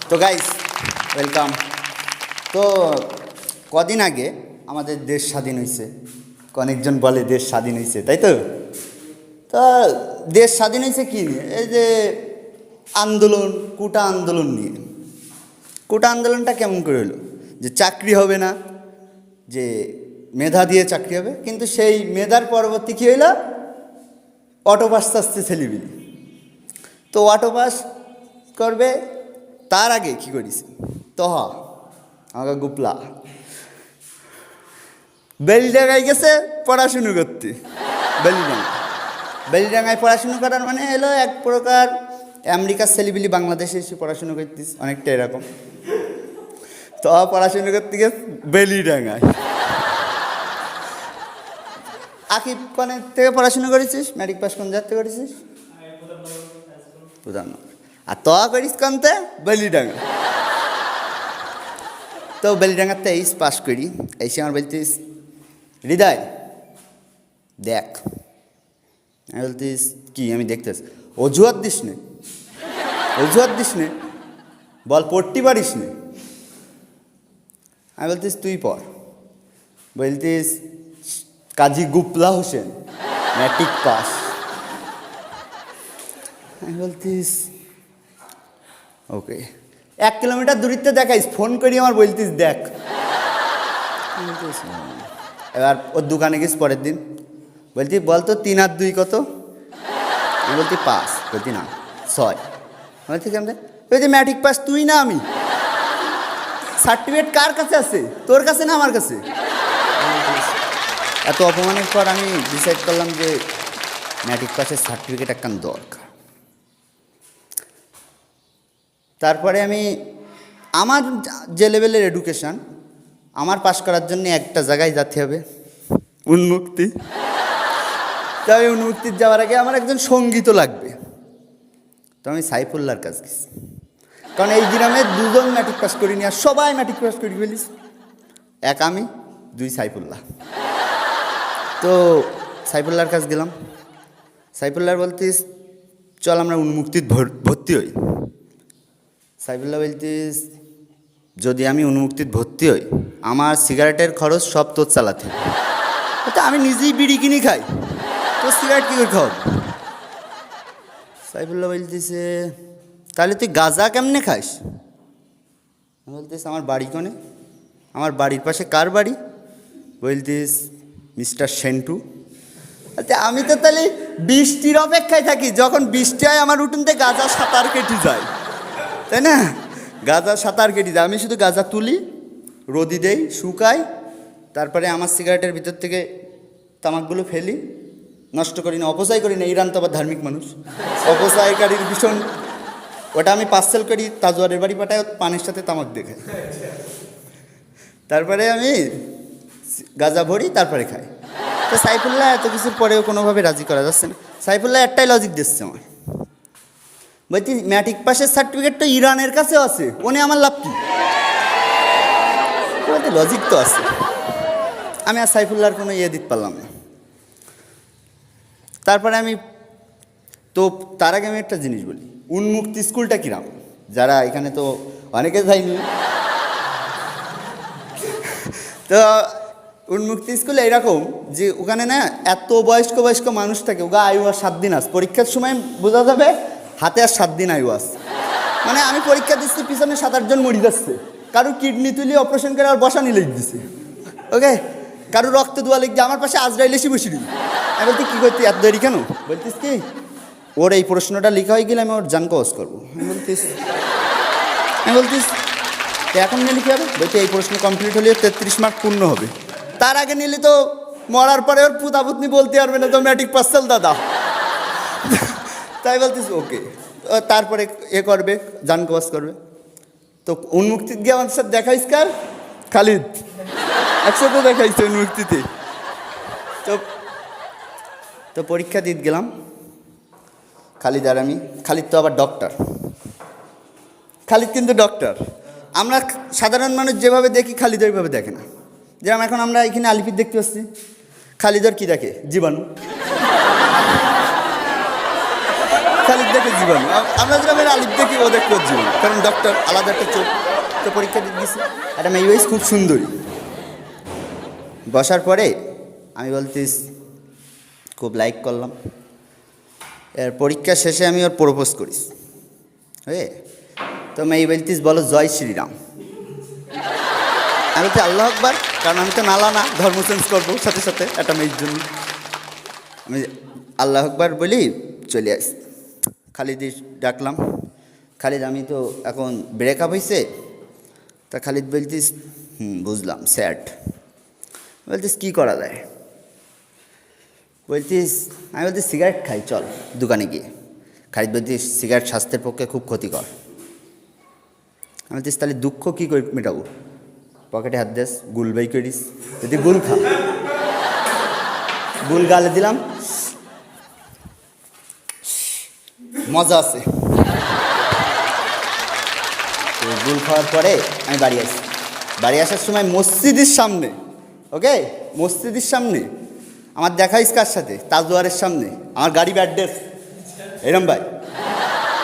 তো guys welcome. তো কদিন আগে আমাদের দেশ স্বাধীন হয়েছে, অনেকজন বলে দেশ স্বাধীন হয়েছে, তাই তো? তা দেশ স্বাধীন হয়েছে কী নিয়ে? এই যে আন্দোলন, কোটা আন্দোলন নিয়ে। কোটা আন্দোলনটা কেমন করে হলো? যে চাকরি হবে না, যে মেধা দিয়ে চাকরি হবে, কিন্তু সেই মেধার পরবর্তী কী হইল? অটো পাস চাচ্ছে ছেলেবিলি। তো অটো পাস করবে, তার আগে কী করিস? তহা আমাকে গুপলা বেলডাঙ্গায় গেছে পড়াশুনো করতে। বেলডাঙ্গায় পড়াশুনো করার মানে এলো এক প্রকার আমেরিকার ছেলেবিলি বাংলাদেশে এসে পড়াশুনো করতিস, অনেকটা এরকম। তো পড়াশুনো করতে গেছে বেলিডাঙ্গায়। আকিব কোনে থেকে পড়াশুনো করেছিস? ম্যাট্রিক পাস কোন জায়গাতে করেছিস? প্রধাননগর। আর তো করিস কোনতে? বেলিডাঙ্গা। তো বেলিডাঙ্গাতে এইচ পাস করি, এসে আমার বলতিস হৃদয় দেখ। আমি বলতিস কি? আমি দেখতেস অজুহাত দিস নে, অজুহাত দিস নে, বল পড়তে পারিস নে। আমি বলতিস তুই পড়। বলতিস কাজী গুপলা হোসেন, ম্যাট্রিক পাস। আমি বলতিস ওকে। 1 কিলোমিটার দূরিত্বে দেখাইস, ফোন করি আমার বলতিস দেখ। এবার ওর দোকানে গেছিস পরের দিন, বলতি বলতো 3 আর 2 কত? আমি বলতি 5। বলতি না 6। বলছি কেমন? বলছি ম্যাট্রিক পাস তুই না আমি। সার্টিফিকেট কার কাছে আছে? তোর কাছে না আমার কাছে? এত অপমানের পর আমি ডিসাইড করলাম যে ম্যাট্রিক পাসের সার্টিফিকেট একখান দরকার। তারপরে আমি আমার যে লেভেলের এডুকেশান, আমার পাস করার জন্য একটা জায়গায় যেতে হবে, উন্মুক্তি। তাই উন্মুক্তির যাওয়ার আগে আমার একজন সঙ্গী তো লাগবে। তো আমি সাইফুল্লাহর কাছে গেছি, কারণ এই গ্রামে 2 জন ম্যাট্রিক পাস করিনি, আর সবাই ম্যাট্রিক পাস করি ফেলিস। 1 আমি, 2 সাইফুল্লাহ। তো সাইফুল্লাহর কাছে গেলাম। সাইফুল্লাহ বলতিস চল আমরা উন্মুক্তির ভর্তি হই। সাইফুল্লাহ বলতিস যদি আমি উন্মুক্তির ভর্তি হই, আমার সিগারেটের খরচ সব তোর চালাতে। তো আমি নিজেই বিড়ি কিনি খাই, তোর সিগারেট কী করে খাওয়াব? সাইফুল্লাহ বলতিছে তাহলে তুই গাঁজা কেমনে খাস? বলতিস আমার বাড়ি কোনে? আমার বাড়ির পাশে কার বাড়ি? বলতিস মিস্টার সেন্টু। আচ্ছা আমি তো তাহলে বৃষ্টির অপেক্ষায় থাকি, যখন বৃষ্টি হয় আমার উঠোনতে গাঁজা সাঁতার কেটে যায়, তাই না? গাঁজা সাঁতার কেটে যায়, আমি শুধু গাঁজা তুলি, রোদি দেই, শুকাই, তারপরে আমার সিগারেটের ভিতর থেকে তামাকগুলো ফেলি, নষ্ট করি না, অপচয় করি না। ইরান তো আবার ধার্মিক মানুষ, অপচয়কারীর ভীষণ। ওটা আমি পার্সেল করি, তাজওয়ারের বাড়ি পাঠায়, পানির সাথে তামাক দেখে। তারপরে আমি গাঁজা ভরি, তারপরে খাই। তো সাইফুল্লাহ এত কিছুর পরেও কোনোভাবে রাজি করা যাচ্ছে না। সাইফুল্লাহ একটাই লজিক দিচ্ছে আমার, বলছি ম্যাট্রিক পাসের সার্টিফিকেট তো ইরানের কাছেও আছে, ওনে আমার লাভ কি? বলতে লজিক তো আছে। আমি আর সাইফুল্লাহর কোনো ইয়ে দিতে পারলাম না। তারপরে আমি তো তার আগে আমি একটা জিনিস বলি, উন্মুক্তি স্কুলটা কিরাম, যারা এখানে তো অনেকে যায়নি। তো উন্মুক্তি স্কুল এইরকম যে ওখানে না এত বয়স্ক বয়স্ক মানুষ থাকে, ওগা আয়ু আর 7 দিন আস, পরীক্ষার সময় বোঝা যাবে হাতে আর 7 দিন আয়ু আস। মানে আমি পরীক্ষা দিচ্ছি, পিছনে 7-8 জন মরি যাচ্ছে, কারো কিডনি তুলি অপারেশন করে আর বসানি লেগে দিছে, ওকে, কারো রক্ত দোয়া লেগে। আমার পাশে আজরাইল এসে বসে দিই। আমি বলতে কী করতে এত দেরি কেন? বলতিস কি ওর এই প্রশ্নটা লেখা হয়ে গেলে আমি ওর জান কস করবো। আমি বলতিস এখন নিয়ে লিখে হবে? বলতে এই প্রশ্ন কমপ্লিট হলে 33 মার্ক পূর্ণ হবে, তার আগে নিলে তো মরার পরে ওর পুতাপুতনি বলতে পারবে না তো ম্যাট্রিক পাস চাল দাদা। তাই বলতিস ওকে। তারপরে এ করবে, জান কস করবে। তো উন্মুক্তি গিয়ে আমাদের সাথে দেখাইস কার? খালিদ, একসাথে দেখাইছে উন্মুক্তিতে। তো পরীক্ষা দিতে গেলাম খালিদ আর আমি। খালিদ তো আবার ডক্টর, খালিদ কিন্তু ডক্টর। আমরা সাধারণ মানুষ যেভাবে দেখি খালিদ ওইভাবে দেখে না। যেমন এখন আমরা এখানে আলিপির দেখতে পাচ্ছি, খালিদর কি দেখে? জীবাণু। খালিদ দেখে জীবন, আমরা যেরকম আলিফ দেখি ও দেখতে জীবন, কারণ ডক্টর আলাদা একটা চোখ। তো পরীক্ষা দিয়ে দিয়েছি, একটা মেয়ে ওয়াইজ খুব সুন্দরী। বসার পরে আমি বলতিস খুব লাইক করলাম। এর পরীক্ষা শেষে আমি ওর প্রপোজ করিস, হয়ে তো মেয়ে বলতিস বলো জয় শ্রীরাম। আমি বলছি আল্লাহ আকবার, কারণ আমি তো নালা না, ধর্ম চেঞ্জ করবো সাথে সাথে একটা মেয়ের জন্য। আমি আল্লাহ আকবার বলি চলে আস। খালিদি ডাকলাম, খালিদ আমি তো এখন ব্রেকআপ হয়েছে। তা খালিদ বলতিস বুঝলাম, স্যাড। বলতিস কী করা যায়? বলতিস আমি বলতিস সিগারেট খাই, চল দোকানে গিয়ে। খালিদ বলতিস সিগারেট স্বাস্থ্যের পক্ষে খুব ক্ষতিকর। আমি বলতিস তাহলে দুঃখ কী করে মেটাবো? পকেটে হাত দিস, গুল বাই করিস, যদি গুল খা, গুল গালে দিলাম, মজা আছে। তো গুল খাওয়ার পরে আমি বাড়ি আসি। বাড়ি আসার সময় মসজিদের সামনে, ওকে মসজিদের সামনে আমার দেখাইস কার সাথে? তাজওয়ারের সামনে আমার গাড়ি ব্যাড্রেস এরম ভাই।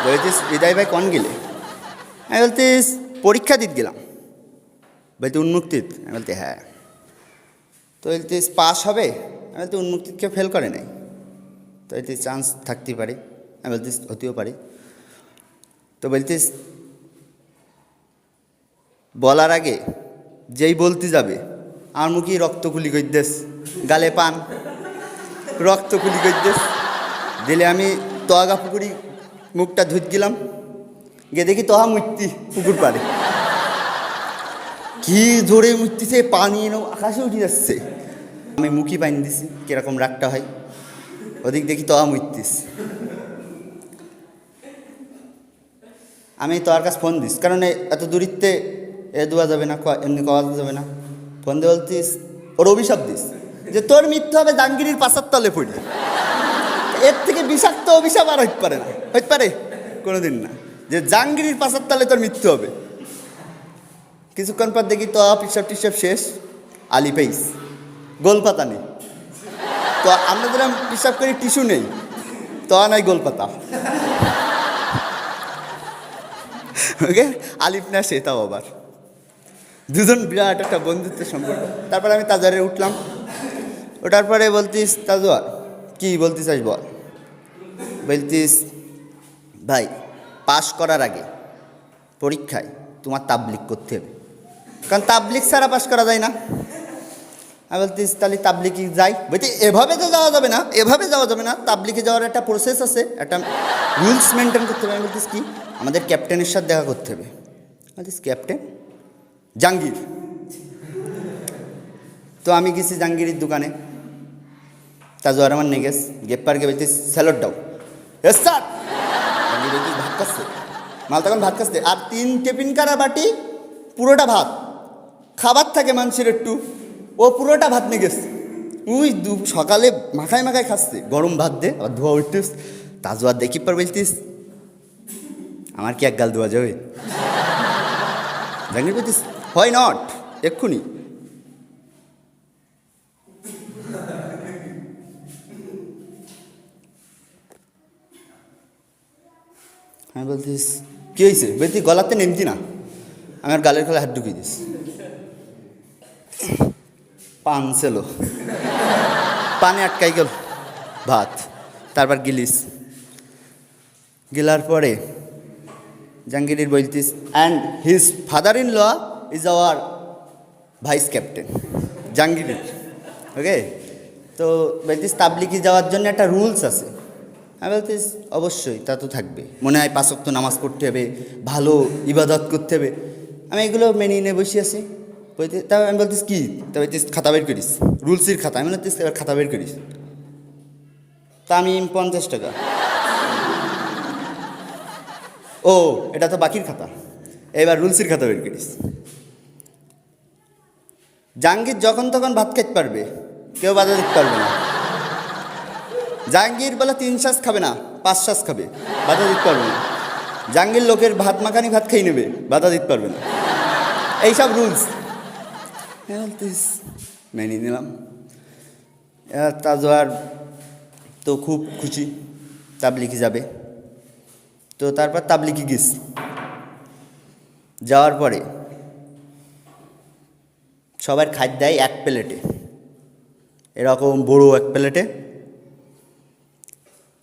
বলতিস হৃদয় ভাই কন গেলে? আমি বলতিস পরীক্ষা দিতে গেলাম। বলতে উন্মুক্তিত? আমি বলতে হ্যাঁ। তো বলতিস পাস হবে? আমি বলতে উন্মুক্তিকে ফেল করে নাই। তো বলতিস চান্স থাকতেই পারে। আমি বলতিস হতেও পারে। তো বলতিস বলার আগে যেই বলতে যাবে আমার মুখে রক্ত কুলি করে দেস, গালে পান, রক্ত কুলি করে দেস দিলে আমি তোয়াগা পুকুরি মুখটা ধুত গেলাম, গিয়ে দেখি তোহা মুক্তি পুকুর পারে। কি জোরে মুক্তিছে, পানি এনে আকাশে উঠে যাচ্ছে। আমি মুখই পাইনি দিছি, কিরকম রাগটা হয়। ওদিক দেখি তোহা মুক্তিস। আমি তোর কাছে ফোন দিস, কারণ এত দূরিত্বে এ দেওয়া যাবে না, এমনি কওয়া যাবে না। ফোন দিয়ে বলতিস ওর অভিশাপ দিস যে তোর মৃত্যু হবে জাহাঙ্গীরের পাশার তলে পড়ি। এর থেকে বিষাক্ত অভিশাপ আর হইতে পারে না, হইতে পারে কোনোদিন না, যে জাহাঙ্গীরের পাশার তলে তোর মৃত্যু হবে। কিছুক্ষণ পর দেখি তো পিসাব টিসাব শেষ, আলি পেইস, গোলপাতা নেই। তো আমরা যেরকম পিসাব করি টিস্যু নেই, তো নাই গোলপাতা। ওকে আলিফ না সে, তাও আবার দুজন বিরাট একটা বন্ধুত্বের সম্পর্ক। তারপর আমি তাজওয়ারে উঠলাম। ওঠার পরে বলতিস তাজওয়ার কি বলতিস আস বল। বলতিস ভাই পাশ করার আগে পরীক্ষায় তোমার তাবলিগ করতে হবে, কারণ তাবলিগ ছাড়া পাশ করা যায় না। আমি বলতিস তাহলে তাবলিগে যাই? বলছি এভাবে তো যাওয়া যাবে না, এভাবে যাওয়া যাবে না, তাবলিগে যাওয়ার একটা প্রসেস আছে, একটা রুলস মেনটেন করতে হবে। আমি বলতিস কি? আমাদের ক্যাপ্টেনের সাথে দেখা করতে হবে। বলতিস ক্যাপ্টেন? জাহাঙ্গীর। তো আমি গেছি জাহাঙ্গীরের দোকানে, তাজওয়ার আমার নেগেস গেপ্পার গে বলতিস স্যালোড দাও। S sir. জাহাঙ্গীর বলতিস ভাত খাচ্ছে, মাল তখন ভাত খাচ্ছে, আর 3 টিফিন কারা বাটি পুরোটা ভাত। খাবার থাকে মানুষের একটু, ও পুরোটা ভাত নিয়ে গেছে। ওই সকালে মাখায় মাখায় খাচ্ছে, গরম ভাত দে, আবার ধোয়া উঠতিস। তাজওয়ার দেখি পর বলতিস আমার কি এক গাল ধোয়া যাবে? জাহাঙ্গীর বলতিস হয় নট, এক্ষুনি। হ্যাঁ বলতিস কী হয়েছে? বলতি গলাতে নেমতি না, আমার গালের খোলা হাত ঢুকিয়ে দিস। পান ছিল, পানে আটকাই গেল ভাত। তারপর গিলিস, গেলার পরে জাহাঙ্গীরের বলতিস and his father in law is our vice captain জাহাঙ্গীরের। ওকে তো বলতিস তাবলিগে যাওয়ার জন্য একটা রুলস আছে। আমি বলতিস অবশ্যই তা তো থাকবে, মনে হয় 5 ওয়াক্ত নামাজ পড়তে হবে, ভালো ইবাদত করতে হবে। আমি এগুলো মেনে নিয়ে বসে আছি। বলতে তা আমি বলতিস কি? তা বলতিস খাতা বের করিস, রুলসের খাতা। আমি বলতিস এবার খাতা বের করিস। তা আমি 50 টাকা। ও এটা তো বাকির খাতা, এবার রুলসের খাতা বের করিস। জাহাঙ্গীর যখন তখন ভাত খাইতে পারবে, কেউ বাধা দিতে পারবে না। জাহাঙ্গীর বলে 3 শ্বাস খাবে না, 5 শ্বাস খাবে, বাধা দিতে পারবে না। জাহাঙ্গীর লোকের ভাত মাখানি ভাত খেয়ে নেবে, বাধা দিতে পারবে না। এইসব রুলস বলতিস মেনে নিলাম। তাজওয়ার তো খুব খুশি, তাবলিগে যাবে। তো তারপর তাবলিগে গেছি। যাওয়ার পরে সবার খাদ্য দেয় এক প্লেটে, এরকম বড়ো এক প্লেটে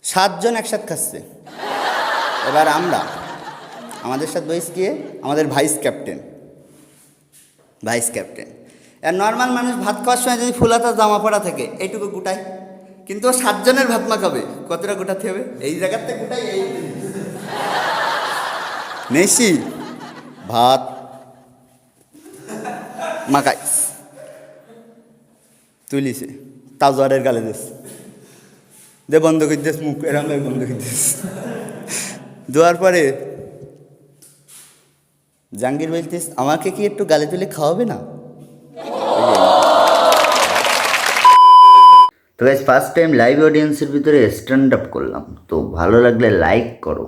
7 জন একসাথে খাচ্ছে। এবার আমাদের সাথে বয়স গিয়ে আমাদের ভাইস ক্যাপ্টেন। আর নর্মাল মানুষ ভাত খাওয়ার সময় যদি ফুলাতা জামা পড়া থাকে এইটুকু গোটায়, কিন্তু ও 7 জনের ভাত মাখাবে, কতটা গোটাতে হবে? এই জায়গাতে গোটাই এই নেছি ভাত মাখাই তুলিছে, তাজওয়ারের গালে দিস দে, বন্ধ করে দিস মুখ, এরম বন্ধ করে দিস। দেওয়ার পরে জাহাঙ্গীর বলতিস, আমাকে কি একটু গালে তুলে খাওয়াবে না? তো গাইস, ফার্স্ট টাইম লাইভ অডিয়েন্সের ভিতরে স্ট্যান্ড আপ করলাম, তো ভালো লাগলে লাইক করো,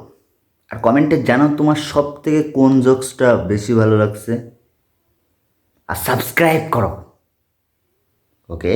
আর কমেন্টে জানাও তোমার সব থেকে কোন জোকসটা বেশি ভালো লাগছে, আর সাবস্ক্রাইব করো। ওকে।